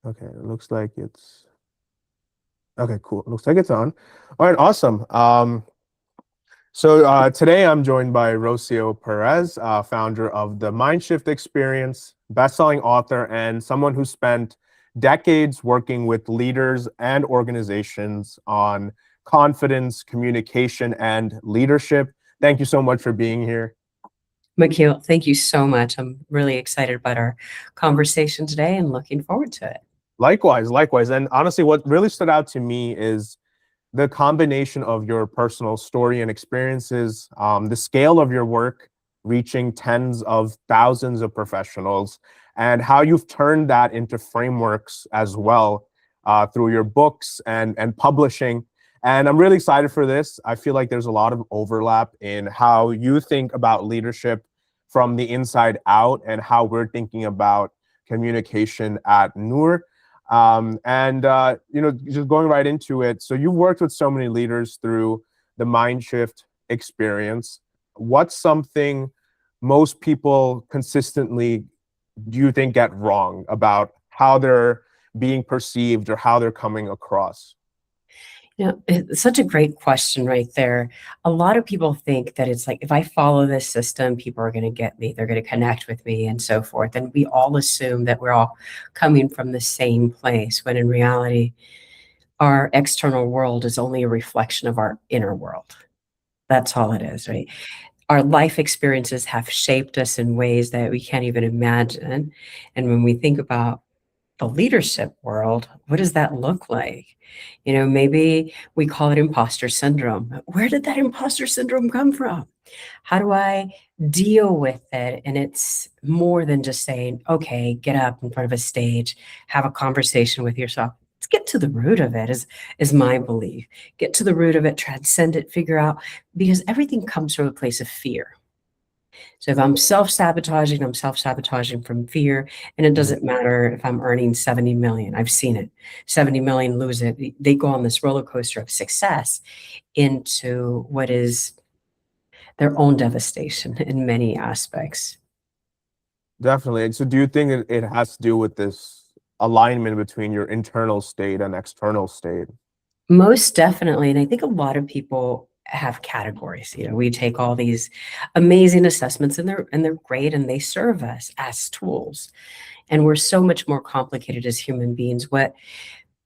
Okay, it looks like it's okay, cool. Looks like it's on. All right, awesome. So today I'm joined by Rocio Perez, founder of the MindShift Experience, best-selling author, and someone who spent decades working with leaders and organizations on confidence, communication, and leadership. Thank you so much for being here. Makaeel, thank you so much. I'm really excited about our conversation today and looking forward to it. Likewise, likewise. And honestly, what really stood out to me is the combination of your personal story and experiences, the scale of your work, reaching tens of thousands of professionals, and how you've turned that into frameworks as well through your books and publishing. And I'm really excited for this. I feel like there's a lot of overlap in how you think about leadership from the inside out and how we're thinking about communication at Noor. Just going right into it. So you've worked with so many leaders through the MindShift experience. What's something most people consistently do you think get wrong about how they're being perceived or how they're coming across? It's such a great question right there. A lot of people think that it's like, if I follow this system, people are going to get me, they're going to connect with me, and so forth. And we all assume that we're all coming from the same place, when in reality, our external world is only a reflection of our inner world. That's all it is, right? Our life experiences have shaped us in ways that we can't even imagine. And when we think about the leadership world, what does that look like? Maybe we call it imposter syndrome. Where did that imposter syndrome come from? How do I deal with it? And it's more than just saying, okay, get up in front of a stage, have a conversation with yourself. Let's get to the root of it, is my belief. Get to the root of it, transcend it, figure out, because everything comes from a place of fear. So if I'm self-sabotaging from fear, and it Mhm. doesn't matter if I'm earning 70 million. I've seen it. 70 million lose it. They go on this roller coaster of success into what is their own devastation in many aspects. Definitely. And so do you think it has to do with this alignment between your internal state and external state? Most definitely. And I think a lot of people have categories. We take all these amazing assessments, and they're great, and they serve us as tools. And we're so much more complicated as human beings. What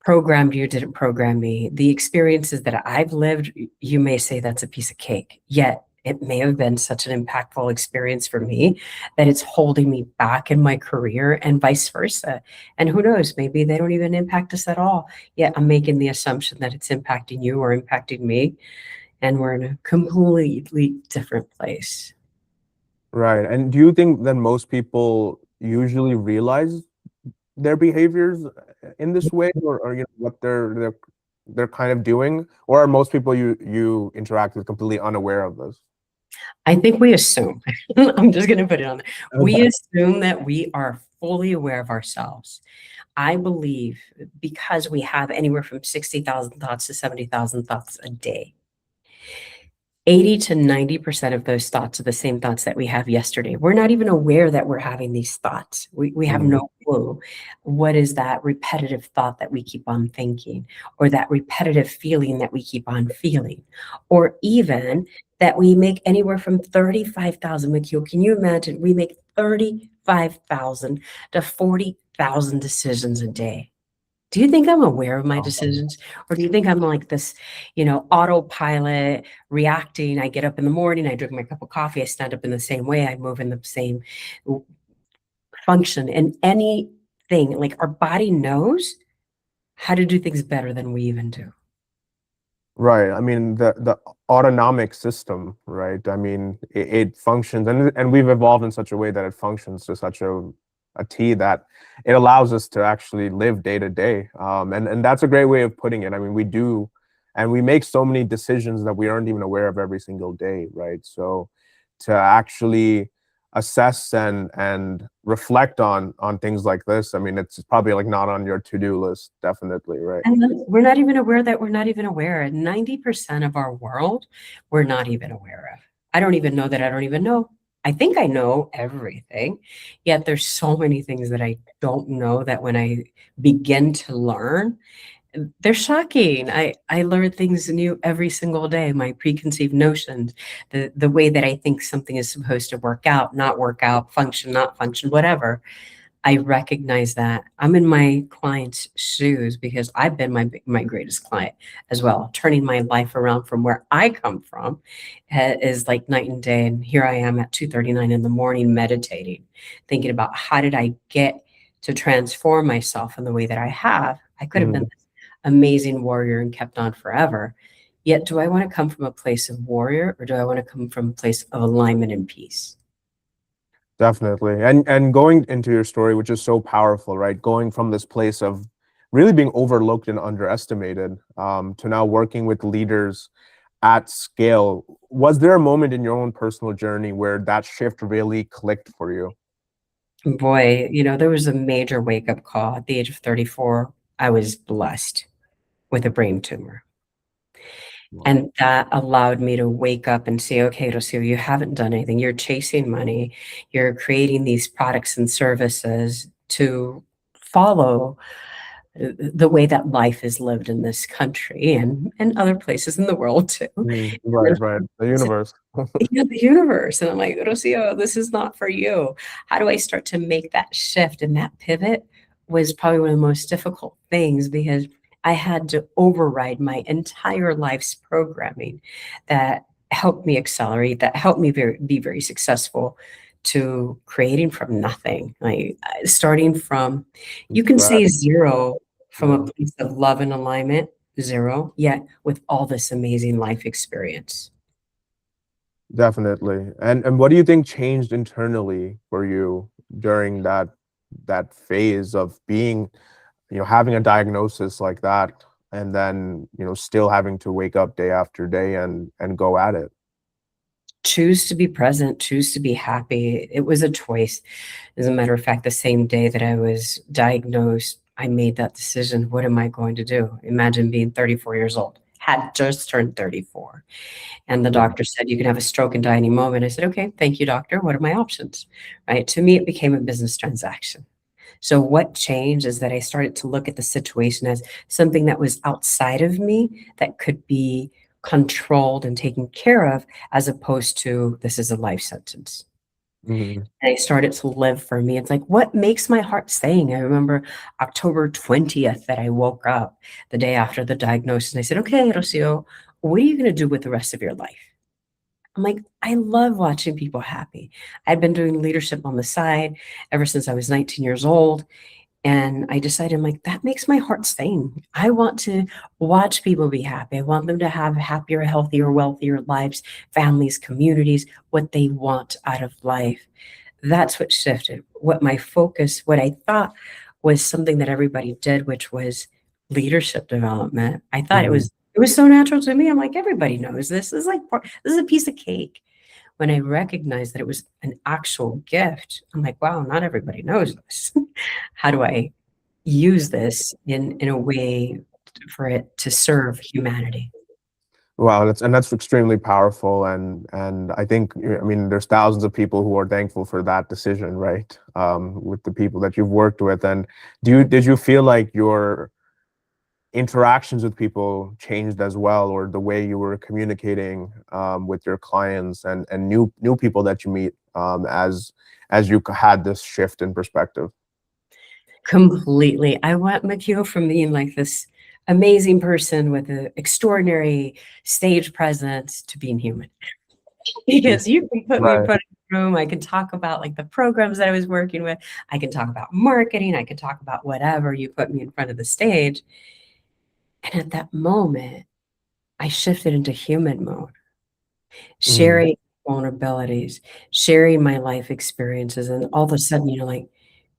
programmed you didn't program me. The experiences that I've lived, you may say that's a piece of cake, yet it may have been such an impactful experience for me that it's holding me back in my career, and vice versa. And who knows, maybe they don't even impact us at all, yet I'm making the assumption that it's impacting you or impacting me, and we're in a completely different place. Right. And do you think that most people usually realize their behaviors in this way, or what they're kind of doing, or are most people you interact with completely unaware of this? I think we assume, I'm just going to put it on there. We Okay. assume that we are fully aware of ourselves. I believe because we have anywhere from 60,000 thoughts to 70,000 thoughts a day, 80 to 90% of those thoughts are the same thoughts that we have yesterday. We're not even aware that we're having these thoughts. We have Mhm. no clue. What is that repetitive thought that we keep on thinking, or that repetitive feeling that we keep on feeling, or even that we make anywhere from 35,000, Makaeel, can you imagine? We make 35,000 to 40,000 decisions a day. Do you think I'm aware of my decisions? Or do you think I'm like this, autopilot reacting? I get up in the morning, I drink my cup of coffee, I stand up in the same way, I move in the same function. And anything, like our body knows how to do things better than we even do. Right. I mean, the autonomic system, right? I mean, it functions, and we've evolved in such a way that it functions to such a T that it allows us to actually live day to day. And that's a great way of putting it. I mean, we do, and we make so many decisions that we aren't even aware of every single day, right? So to actually assess and reflect on things like this, I mean, it's probably like not on your to-do list, definitely, right? And then we're not even aware that we're not even aware. And 90% of our world, we're not even aware of. I don't even know that I don't even know. I think I know everything, yet there's so many things that I don't know that when I begin to learn, they're shocking. I learn things new every single day. My preconceived notions, the way that I think something is supposed to work out, function, not function, whatever. I recognize that I'm in my client's shoes because I've been my greatest client as well. Turning my life around from where I come from is like night and day. And here I am at 2:39 in the morning meditating, thinking about how did I get to transform myself in the way that I have. I could have been Mhm. this amazing warrior and kept on forever. Yet, do I want to come from a place of warrior or do I want to come from a place of alignment and peace? Definitely. And going into your story, which is so powerful, right? Going from this place of really being overlooked and underestimated, to now working with leaders at scale. Was there a moment in your own personal journey where that shift really clicked for you? Boy, there was a major wake-up call at the age of 34. I was blessed with a brain tumor. Wow. And that allowed me to wake up and say, okay, Rocio, you haven't done anything. You're chasing money. You're creating these products and services to follow the way that life is lived in this country and other places in the world too. And Right, right. The then universe. yeah, the universe. And I'm like, Rocio, this is not for you. How do I start to make that shift? And that pivot was probably one of the most difficult things because I had to override my entire life's programming that helped me accelerate, that helped me be very successful to creating from nothing. Like starting from, you can Right. say zero from a Yeah. place of love and alignment, zero, yet with all this amazing life experience. Definitely. And what do you think changed internally for you during that phase of being, having a diagnosis like that and then, still having to wake up day after day and go at it? Choose to be present, choose to be happy. It was a choice. As a matter of fact, the same day that I was diagnosed, I made that decision. What am I going to do? Imagine being 34 years old, had just turned 34. And the Yeah. doctor said, you can have a stroke and die any moment. I said, okay, thank you, doctor. What are my options? Right. To me, it became a business transaction. So what changed is that I started to look at the situation as something that was outside of me that could be controlled and taken care of, as opposed to this is a life sentence. Mhm. And I started to live for me. It's like, what makes my heart sing? I remember October 20th that I woke up the day after the diagnosis and I said, okay, Rocio, what are you going to do with the rest of your life? I'm like, I love watching people happy. I'd been doing leadership on the side ever since I was 19 years old. And I decided, I'm like, that makes my heart sing. I want to watch people be happy. I want them to have happier, healthier, wealthier lives, families, communities, what they want out of life. That's what shifted. What my focus, what I thought was something that everybody did, which was leadership development. I thought it Mhm. was it was so natural to me. I'm like, everybody knows this. This is like this is a piece of cake. When I recognized that it was an actual gift, I'm like, wow, not everybody knows this. How do I use this in a way for it to serve humanity? Wow, that's extremely powerful, and I think, I mean, there's thousands of people who are thankful for that decision, right? With the people that you've worked with, and did you feel like your interactions with people changed as well, or the way you were communicating with your clients and new people that you meet, as you had this shift in perspective? Completely. I want Makaeel from being like this amazing person with an extraordinary stage presence to being human. Mm. Because you can put me in Right. front of the room, I can talk about like the programs that I was working with, I can talk about marketing, I can talk about whatever you put me in front of the stage. And at that moment, I shifted into human mode, Mhm. sharing vulnerabilities, sharing my life experiences, and all of a sudden, like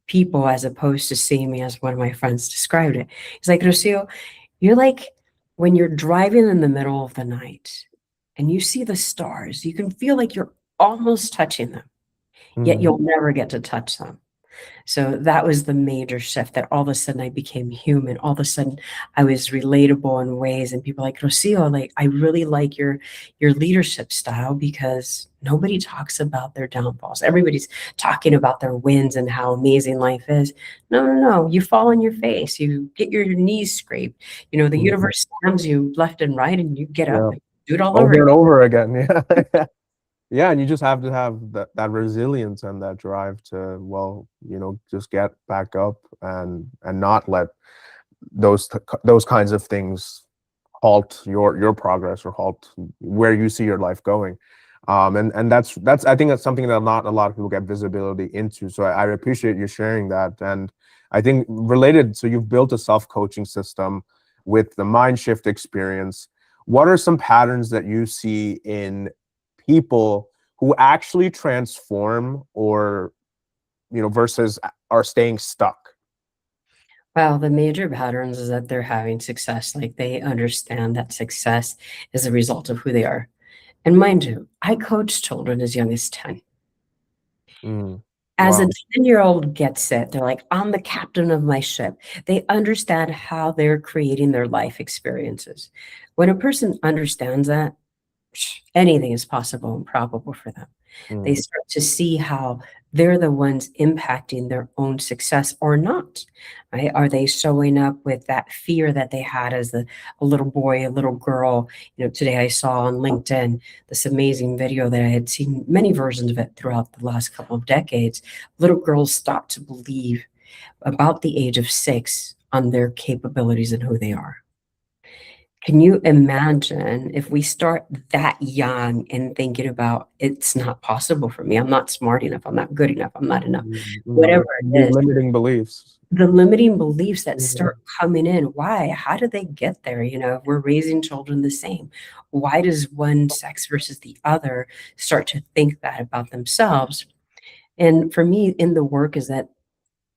people, as opposed to seeing me as one of my friends described it. He's like, Rocio, you're like when you're driving in the middle of the night and you see the stars, you can feel like you're almost touching them, yet Mhm. you'll never get to touch them. So that was the major shift, that all of a sudden I became human. All of a sudden I was relatable in ways, and people like, Rocio, like, I really like your leadership style because nobody talks about their downfalls. Everybody's talking about their wins and how amazing life is. No, no, no. You fall on your face. You get your knees scraped. You know, the Mhm. universe slams you left and right, and you get up Yeah. and do it all over Over again. and over again. Yeah. Yeah, and you just have to have that resilience and that drive to, well, just get back up and not let those kinds of things halt your progress or halt where you see your life going. And that's I think that's something that not a lot of people get visibility into. So I appreciate you sharing that. And I think related, so you've built a self-coaching system with the MindShift experience. What are some patterns that you see in people who actually transform, or versus are staying stuck? Well, the major patterns is that they're having success. Like, they understand that success is a result of who they are. And mind you, I coach children as young as 10. Mm. As a Wow. 10-year-old gets it, they're like, I'm the captain of my ship. They understand how they're creating their life experiences. When a person understands that, anything is possible and probable for them. They Mm. start to see how they're the ones impacting their own success or not, right? Are they showing up with that fear that they had as a little boy, a little girl? Today I saw on LinkedIn this amazing video that I had seen many versions of it throughout the last couple of decades. Little girls stop to believe about the age of 6 on their capabilities and who they are. Can you imagine if we start that young and thinking about, it's not possible for me, I'm not smart enough, I'm not good enough, I'm not enough, whatever it These is, limiting beliefs. the limiting beliefs that Mhm. start coming in. Why? How did they get there? If we're raising children the same, why does one sex versus the other start to think that about themselves? And for me, in the work, is that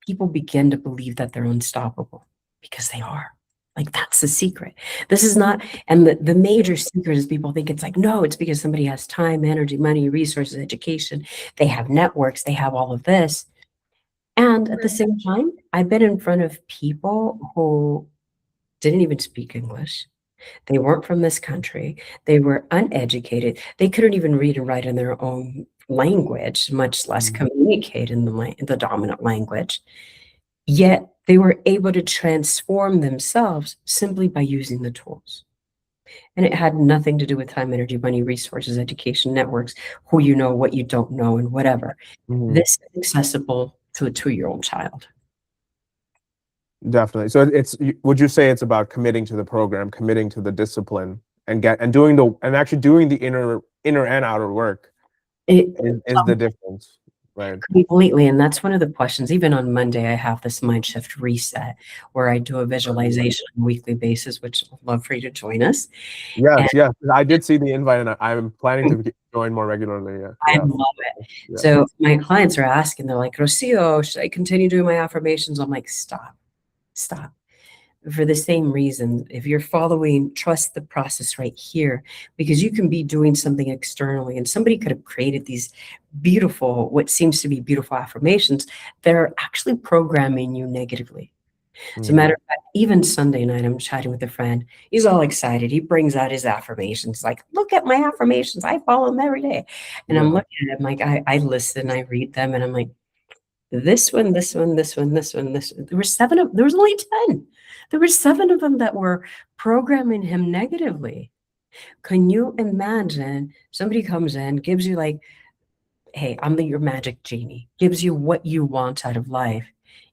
people begin to believe that they're unstoppable because they are. Like, that's the secret. This is not, and the major secret is people think it's like, no, it's because somebody has time, energy, money, resources, education. They have networks, they have all of this. And at the same time, I've been in front of people who didn't even speak English. They weren't from this country. They were uneducated. They couldn't even read and write in their own language, much less Mm. communicate in the dominant language. Yet they were able to transform themselves simply by using the tools. And it had nothing to do with time, energy, money, resources, education, networks, who you know, what you don't know, and whatever. Mhm. This is accessible to a 2-year-old child. Definitely. So would you say it's about committing to the program, committing to the discipline, and doing and actually doing the inner and outer work It is the difference, right? Completely, and that's one of the questions. Even on Monday, I have this MindShift reset where I do a visualization on a weekly basis, which I'd love for you to join us. And Yes, yes. I did see the invite, and I'm planning to join more regularly. Yeah, I yeah, love it. yeah. So my clients are asking, they're like, Rocio, should I continue doing my affirmations? I'm like, stop, stop. For the same reason, if you're following, trust the process right here, because you can be doing something externally and somebody could have created these beautiful, what seems to be beautiful affirmations that are actually programming you negatively. As a Mhm. matter of fact, even Sunday night, I'm chatting with a friend. He's all excited. He brings out his affirmations, like, look at my affirmations. I follow them every day. And I'm Yeah. looking at him like, I listen, I read them, and I'm like, this one, this one, this one, this one, this one. There was only 10. There were 7 of them that were programming him negatively. Can you imagine somebody comes in, gives you like, hey, your magic genie, gives you what you want out of life,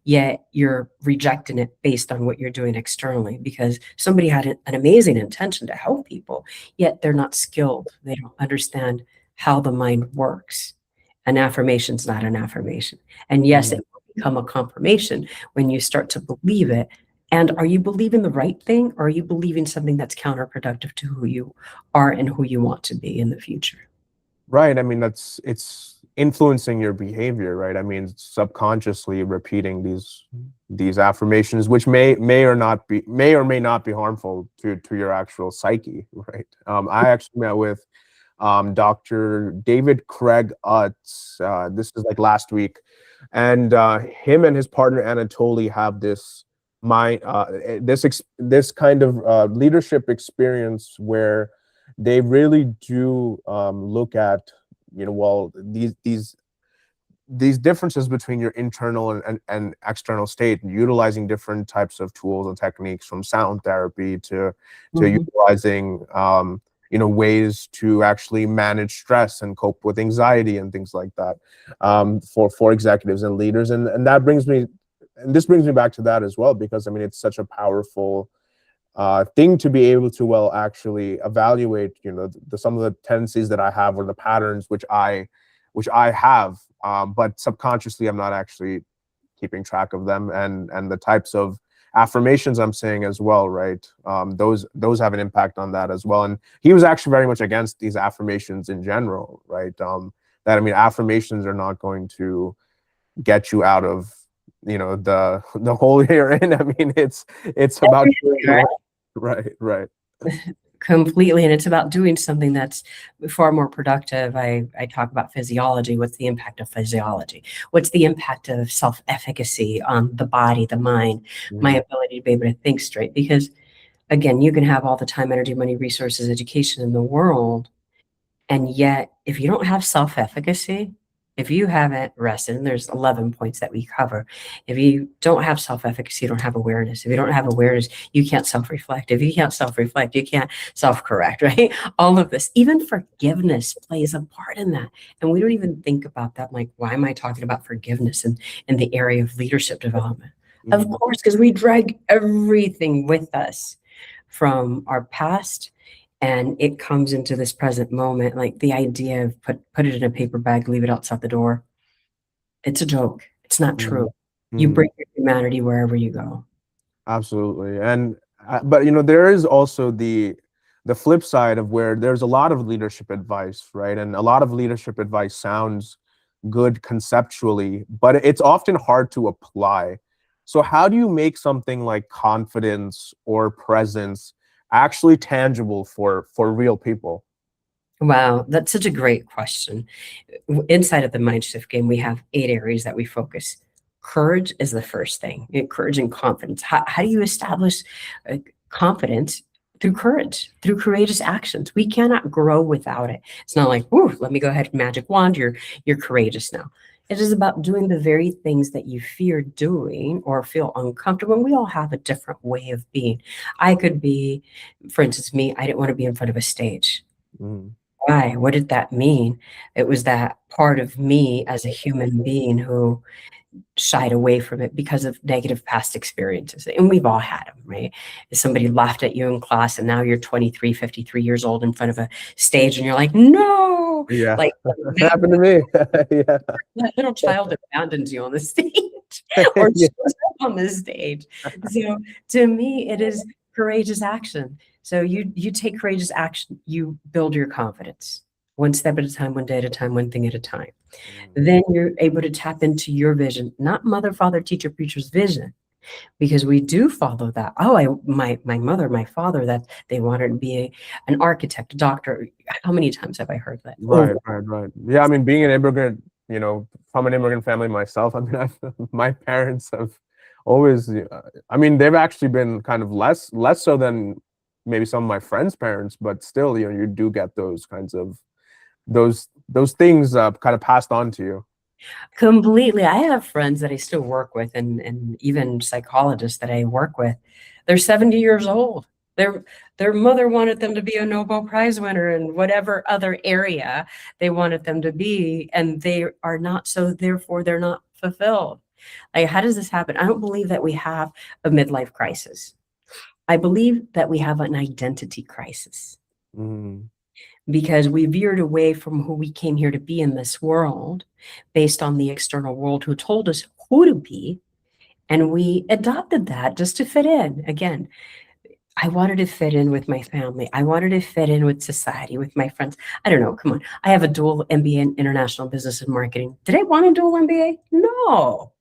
yet you're rejecting it based on what you're doing externally because somebody had an amazing intention to help people, yet they're not skilled. They don't understand how the mind works. An affirmation's not an affirmation. And yes, Mhm. it will become a confirmation when you start to believe it. And are you believing the right thing, or are you believing something that's counterproductive to who you are and who you want to be in the future? Right. I mean, it's influencing your behavior, right? I mean, subconsciously repeating these affirmations, which may or may not be harmful to your actual psyche, right? I actually met with Dr. David Craig Utz. This is like last week, and him and his partner Anatoly have this kind of leadership experience where they really do look at, well, these differences between your internal and external state, and utilizing different types of tools and techniques, from sound therapy to utilizing ways to actually manage stress and cope with anxiety and things like that, for executives and leaders. And this brings me back to that as well, because I mean, it's such a powerful thing to be able to actually evaluate some of the tendencies that I have, or the patterns which I have, but subconsciously I'm not actually keeping track of them, and the types of affirmations I'm saying as well, right? Those have an impact on that as well. And he was actually very much against these affirmations in general, right? That, I mean, affirmations are not going to get you out of the hole you're in. I mean, it's about right. Completely. And it's about doing something that's far more productive. I talk about physiology. What's the impact of physiology? What's the impact of self-efficacy on the body, the mind, my ability to be able to think straight? Because again, you can have all the time, energy, money, resources, education in the world. And yet, if you don't have self-efficacy, if you haven't rested, and there's 11 points that we cover. If you don't have self-efficacy, you don't have awareness. If you don't have awareness, you can't self-reflect. If you can't self-reflect, you can't self-correct, right? All of this, even forgiveness plays a part in that. And we don't even think about that. Like, why am I talking about forgiveness in the area of leadership development? Of course, because we drag everything with us from our past, and it comes into this present moment. Like the idea of put it in a paper bag, leave it outside the door. It's a joke. It's not true. You bring your humanity wherever you go. Absolutely. And but there is also the flip side of where there's a lot of leadership advice, right? And a lot of leadership advice sounds good conceptually, but it's often hard to apply. So how do you make something like confidence or presence actually tangible for real people? Wow, that's such a great question. Inside of the MindShift game, we have 8 areas that we focus. Courage is the first thing. Courage and confidence. How do you establish confidence? Through courage, through courageous actions. We cannot grow without it. It's not like, "Ooh, let me go ahead, magic wand, you're courageous now." It is about doing the very things that you fear doing or feel uncomfortable. And we all have a different way of being. I could be, for instance, me, I didn't want to be in front of a stage. Why? What did that mean? It was that part of me as a human being who shied away from it because of negative past experiences. And we've all had them, right? If somebody laughed at you in class and now you're 23, 53 years old in front of a stage and you're like, no, Yeah. like That happened to me. Yeah. that little child abandons you on the stage or shows up on the stage. So to me, it is courageous action. So you take courageous action, you build your confidence one step at a time, one day at a time, one thing at a time. Then you're able to tap into your vision, not mother, father, teacher, preacher's vision, because we do follow that. Oh, my mother, my father, that they wanted to be an architect, a doctor. How many times have I heard that? Right. Yeah, I mean, being an immigrant, from an immigrant family myself, I mean, my parents have always, I mean, they've actually been kind of less so than maybe some of my friends' parents, but still, you do get those kinds of those things kind of passed on to you. Completely. I have friends that I still work with, and even psychologists that I work with. They're 70 years old. Their mother wanted them to be a Nobel Prize winner in whatever other area they wanted them to be, and they are not, so therefore they're not fulfilled. Like, how does this happen? I don't believe that we have a midlife crisis. I believe that we have an identity crisis. Because we veered away from who we came here to be in this world based on the external world who told us who to be. And we adopted that just to fit in. Again, I wanted to fit in with my family. I wanted to fit in with society, with my friends. I don't know. Come on. I have a dual MBA in international business and marketing. Did I want a dual MBA? No.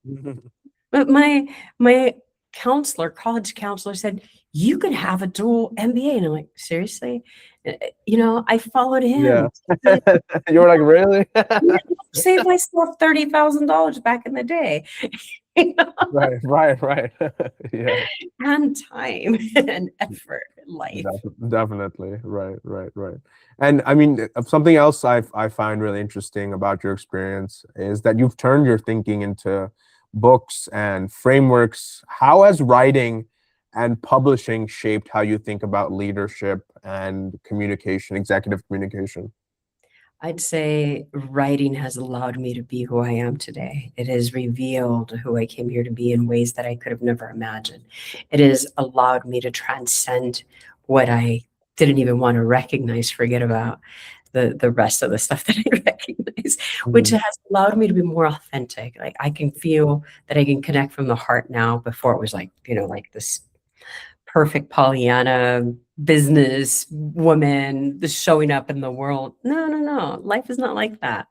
But my college counselor said, you could have a dual MBA. And I'm like, seriously? I followed Yeah. him. You were like, really? Save myself $30,000 back in the day. Right. Yeah. And time and effort, life. Definitely. Right. And I mean, something else I find really interesting about your experience is that you've turned your thinking into books and frameworks. How has writing and publishing shaped how you think about leadership and communication, executive communication? I'd say writing has allowed me to be who I am today. It has revealed who I came here to be in ways that I could have never imagined. It has allowed me to transcend what I didn't even want to recognize, forget about the rest of the stuff that I recognize, which Mhm. has allowed me to be more authentic. Like I can feel that I can connect from the heart now. Before it was like, like this perfect Pollyanna business woman, the showing up in the world. No, no, no. Life is not like that.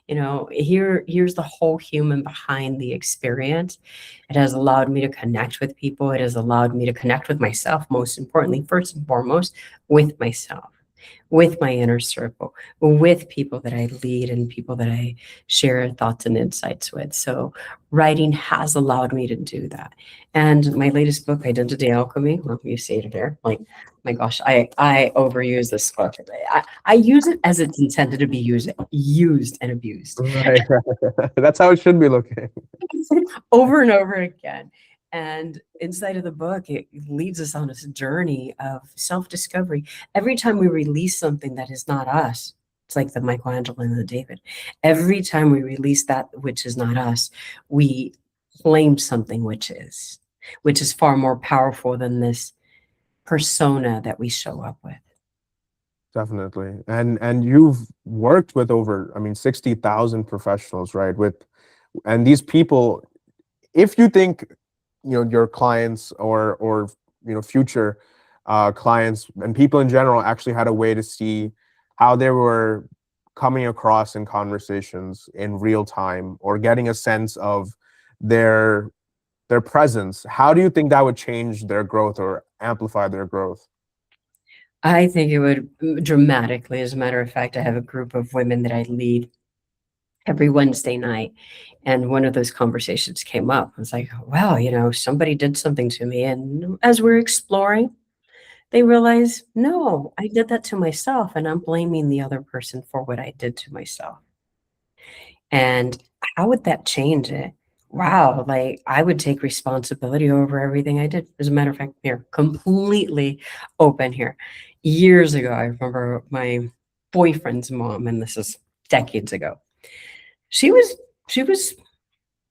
Here's the whole human behind the experience. It has allowed me to connect with people. It has allowed me to connect with myself, most importantly, first and foremost, with myself, with my inner circle, with people that I lead and people that I share thoughts and insights with. So writing has allowed me to do that. And my latest book, Identity Alchemy, well, you see it there. Like, my gosh, I overuse this book. I use it as it's intended to be used and abused Right. That's how it should be looking. over and over again. And inside of the book, it leads us on this journey of self-discovery. Every time we release something that is not us, it's like the Michelangelo and the David. Every time we release that which is not us, we claim something which is far more powerful than this persona that we show up with. Definitely. And you've worked with over, I mean, 60,000 professionals, right? And these people, if you think, your clients or future clients and people in general actually had a way to see how they were coming across in conversations in real time or getting a sense of their presence, how do you think that would change their growth or amplify their growth? I think it would dramatically. As a matter of fact, I have a group of women that I lead every Wednesday night. And one of those conversations came up. I was like, wow, somebody did something to me. And as we're exploring, they realize, no, I did that to myself. And I'm blaming the other person for what I did to myself. And how would that change it? Wow, like I would take responsibility over everything I did. As a matter of fact, here, completely open here. Years ago, I remember my boyfriend's mom, and this is decades ago. She was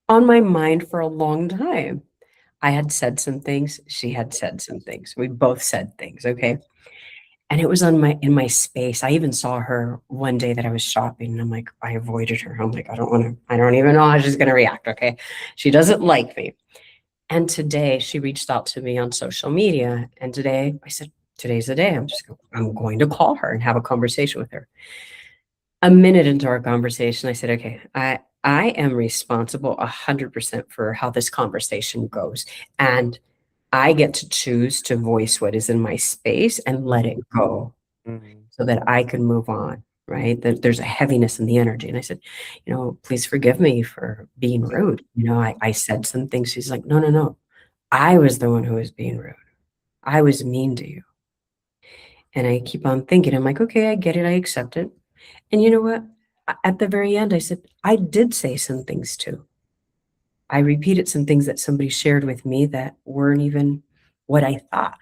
on my mind for a long time. I had said some things, she had said some things. We both said things, okay? And it was in my space. I even saw her one day that I was shopping and I'm like, I avoided her. I'm like, I don't even know how she's gonna react, okay? She doesn't like me. And today she reached out to me on social media. And today I said, today's the day. I'm going to call her and have a conversation with her. A minute into our conversation, I said, okay, I am responsible 100% for how this conversation goes. And I get to choose to voice what is in my space and let it go Mhm. so that I can move on, right? That there's a heaviness in the energy. And I said, please forgive me for being rude. I said some things. She's like, no, no, no. I was the one who was being rude. I was mean to you. And I keep on thinking, I'm like, okay, I get it. I accept it. And you know what? At the very end, I said, I did say some things too. I repeated some things that somebody shared with me that weren't even what I thought.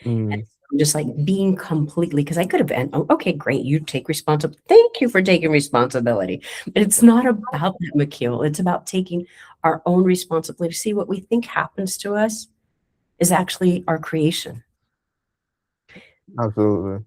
And Mm. I'm just like being completely, because I could have been, oh, okay, great, you take responsibility. Thank you for taking responsibility. But it's not about that, Makaeel. It's about taking our own responsibility. See, what we think happens to us is actually our creation. Absolutely.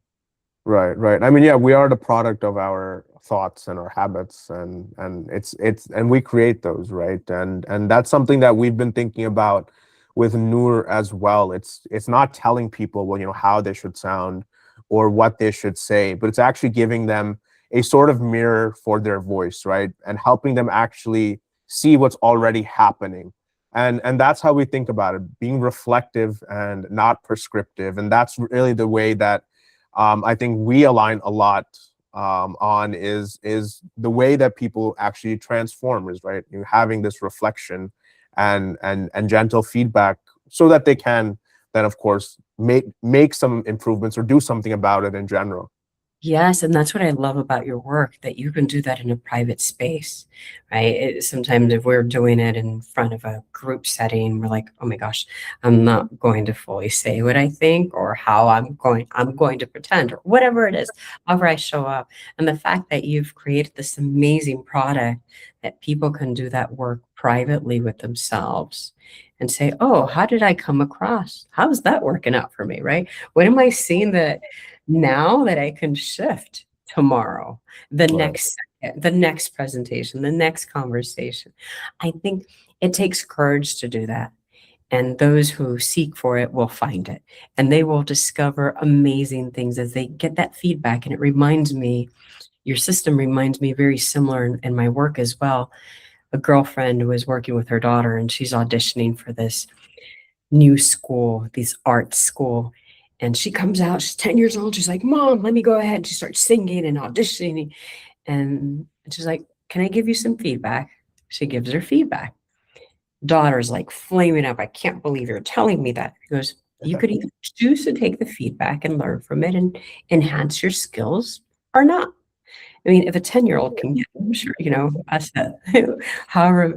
Right. I mean, yeah, we are the product of our thoughts and our habits, and and we create those, right? And that's something that we've been thinking about with Noor as well. It's not telling people, well, how they should sound or what they should say, but it's actually giving them a sort of mirror for their voice, right? And helping them actually see what's already happening. And that's how we think about it, being reflective and not prescriptive. And that's really the way that I think we align a lot on is the way that people actually transform is right. You having this reflection and gentle feedback so that they can then of course make some improvements or do something about it in general. Yes, and that's what I love about your work, that you can do that in a private space, right? Sometimes if we're doing it in front of a group setting, we're like, oh my gosh, I'm not going to fully say what I think or how I'm going to pretend or whatever it is, however I show up. And the fact that you've created this amazing product that people can do that work privately with themselves and say, oh, how did I come across? How's that working out for me, right? What am I seeing that now that I can shift tomorrow, the Right. next second, the next presentation, the next conversation? I think it takes courage to do that. And those who seek for it will find it. And they will discover amazing things as they get that feedback. And it reminds me, your system reminds me very similar in my work as well. A girlfriend was working with her daughter and she's auditioning for this new school, this art school. And she comes out, she's 10 years old. She's like, Mom, let me go ahead. She starts singing and auditioning. And she's like, can I give you some feedback? She gives her feedback. Daughter's like flaming up. I can't believe you're telling me that. He goes, you could either choose to take the feedback and learn from it and enhance your skills or not. I mean, if a 10-year-old can get, I'm sure, us at however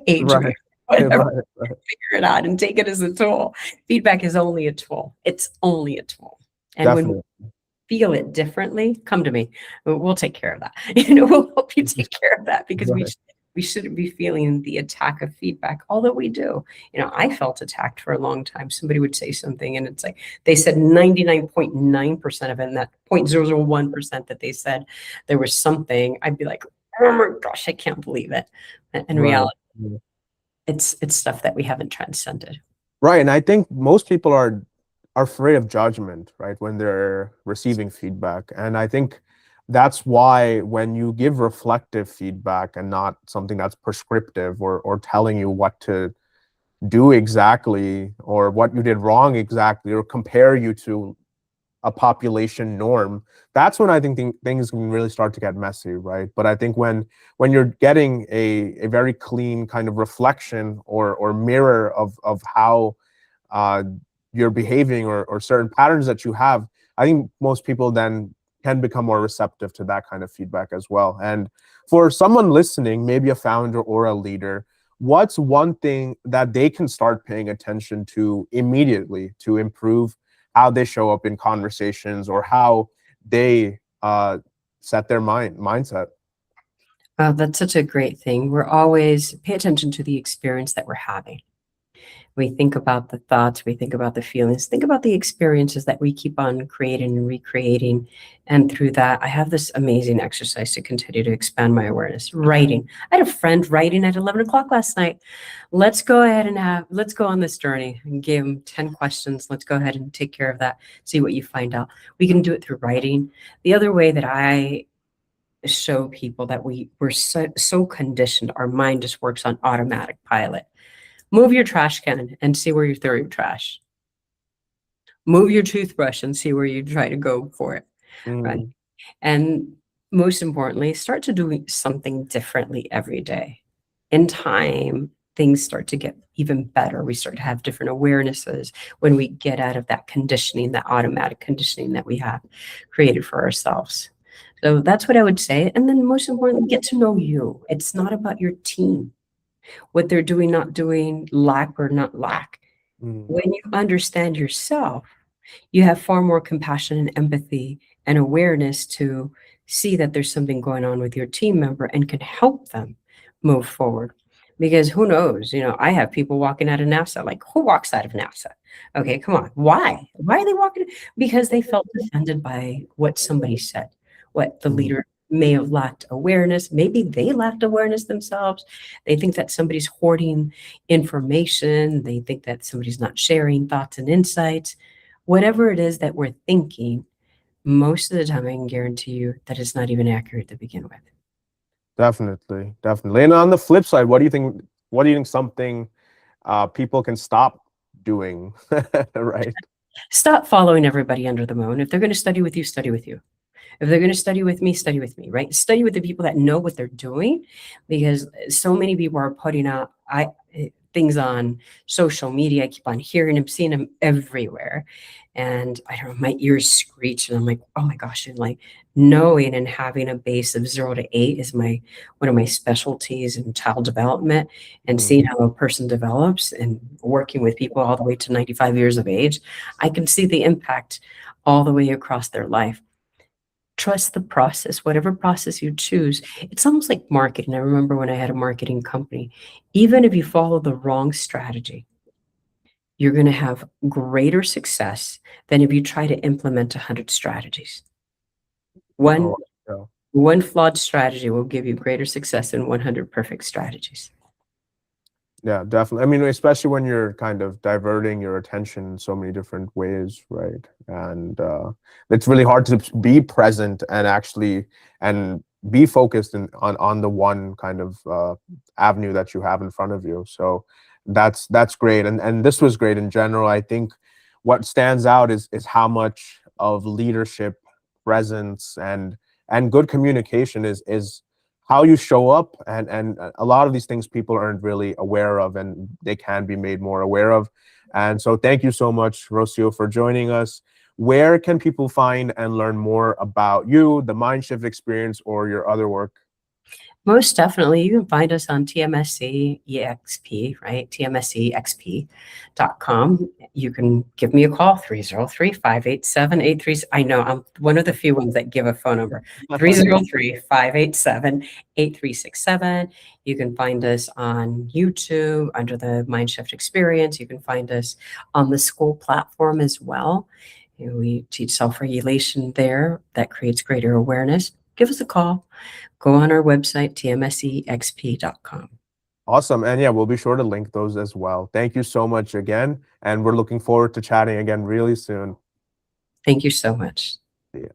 age we Right. are, whatever, Right. Right. figure it out and take it as a tool. Feedback is only a tool. It's only a tool. And when Definitely. we feel it differently, come to me. We'll take care of that. We'll help you take care of that because Right. we shouldn't be feeling the attack of feedback, although we do. I felt attacked for a long time. Somebody would say something and it's like they said 99.9% of it, and that 0.001% that they said there was something, I'd be like, oh my gosh, I can't believe it. In Right. reality, it's stuff that we haven't transcended. Right. And I think most people are afraid of judgment, right, when they're receiving feedback. And I think that's why when you give reflective feedback and not something that's prescriptive or telling you what to do exactly or what you did wrong exactly or compare you to a population norm, that's when I think things can really start to get messy, right? But I think when you're getting a very clean kind of reflection or mirror of how uh, you're behaving or certain patterns that you have, I think most people then can become more receptive to that kind of feedback as well. And for someone listening, maybe a founder or a leader, what's one thing that they can start paying attention to immediately to improve how they show up in conversations or how they set their mindset? Wow, that's such a great thing. We're always pay attention to the experience that we're having. We think about the thoughts, we think about the feelings, think about the experiences that we keep on creating and recreating. And through that, I have this amazing exercise to continue to expand my awareness. Writing. I had a friend writing at 11 o'clock last night. Let's go on this journey and give him 10 questions. Let's go ahead and take care of that. See what you find out. We can do it through writing. The other way that I show people that we're so conditioned, our mind just works on automatic pilot. Move your trash can and see where you throw your trash. Move your toothbrush and see where you try to go for it, right? Mm, And most importantly, start to do something differently every day. In time, things start to get even better. We start to have different awarenesses when we get out of that conditioning, that automatic conditioning that we have created for ourselves. So that's what I would say. And then most importantly, get to know you. It's not about your team, what they're doing, not doing, lack or not lack. mm, When you understand yourself, you have far more compassion and empathy and awareness to see that there's something going on with your team member and can help them move forward. Because who knows, I have people walking out of NASA. Like, who walks out of NASA? Okay, come on. Why? Why are they walking? Because they felt offended by what somebody said, what the mm. leader may have lacked awareness. Maybe they lacked awareness themselves. They think that somebody's hoarding information. They think that somebody's not sharing thoughts and insights. Whatever it is that we're thinking, most of the time I can guarantee you that it's not even accurate to begin with. Definitely, definitely. And on the flip side, what do you think? What do you think something people can stop doing, right? Stop following everybody under the moon. If they're going to study with you, study with you. If they're going to study with me, right? Study with the people that know what they're doing, because so many people are putting out things on social media. I keep on hearing them, seeing them everywhere. And I don't know, my ears screech and I'm like, oh my gosh. And like knowing and having a base of 0 to 8 is one of my specialties in child development, and seeing how a person develops and working with people all the way to 95 years of age, I can see the impact all the way across their life. Trust the process, whatever process you choose. It's almost like marketing. I remember when I had a marketing company, even if you follow the wrong strategy, you're going to have greater success than if you try to implement 100 strategies. One Oh, yeah. one flawed strategy will give you greater success than 100 perfect strategies. Yeah, definitely. I mean, especially when you're kind of diverting your attention in so many different ways, right? And it's really hard to be present and actually and be focused on the one kind of avenue that you have in front of you. So that's great. And this was great in general. I think what stands out is how much of leadership, presence, and good communication is how you show up, and a lot of these things people aren't really aware of, and they can be made more aware of. And so thank you so much, Rocio, for joining us. Where can people find and learn more about you, the MindShift experience, or your other work? Most definitely. You can find us on TMSC EXP, right? TMSCXP.com. You can give me a call, 303-587-83. I know I'm one of the few ones that give a phone number, 303-587-8367. You can find us on YouTube under the MindShift Experience. You can find us on the school platform as well. We teach self-regulation there that creates greater awareness. Give us a call. Go on our website, tmsexp.com. Awesome. And yeah, we'll be sure to link those as well. Thank you so much again. And we're looking forward to chatting again really soon. Thank you so much. See ya.